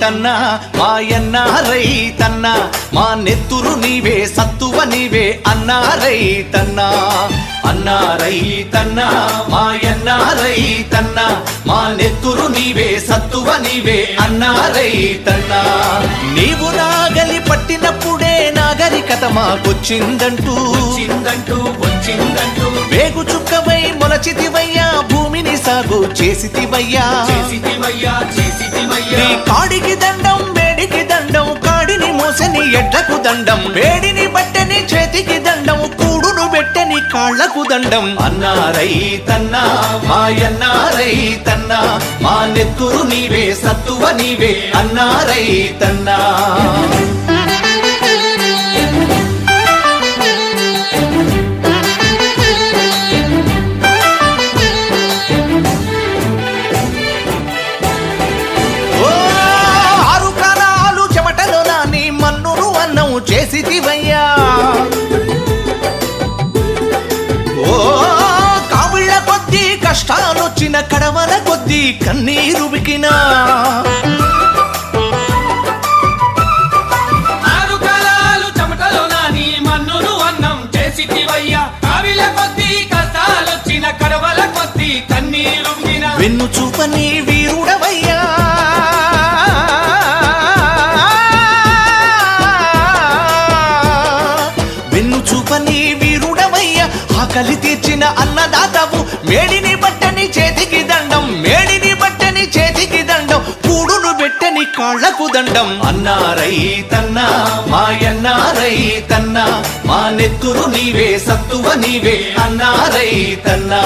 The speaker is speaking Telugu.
రైతన్నా మాయన్న రైతన్నా మా నెత్తురు నీవే సత్తువ నీవే అన్నా రైతన్నా అన్నా రైతన్నా మాయన్న రైతన్నా మా నెత్తురు నీవే సత్తువ నీవే అన్నా రైతన్నా నీవు నాగలి పట్టినప్పుడే నాగరికత మాకొచ్చిందంటూ వేగు చుక్కవై మొలచితివయ్యా భూమిని సాగు చేసితివయ్యా నీ కాడికి దండం వేడికి దండం కాడిని మోసని ఎడ్లకు దండం వేడిని బట్టని చేతికి దండం కూడును పెట్టని కాళ్లకు దండం అన్నా రైతన్నా మాయన్నా రైతన్నా మా నెత్తురు నీవే సత్తువ నీవే అన్నా రైతన్నా చేసితివయ్యా ఓ కావిళ్ళ కొద్దీ కష్టాలొచ్చిన కడవల కొద్దీ కన్నీరు వికినా ఆరు కాలాలు చెమటలో నాని మన్నును అన్నం చేసితివయ్యా కావిళ్ళ కొద్దీ కష్టాలొచ్చిన కడవల కొద్దీ కన్నీరు వికినా వెన్ను చూపని వీరుడవయ్యా ఆకలి తీర్చిన అన్నదాతవు మేడిని బట్టని చేతికి దండం మేడిని బట్టని చేతికి దండం కూడును పెట్టని కాళ్లకు దండం అన్నా రైతన్నా మాయన్నా రైతన్నా మా నెత్తురు నీవే సత్తువ నీవే అన్నా రైతన్నా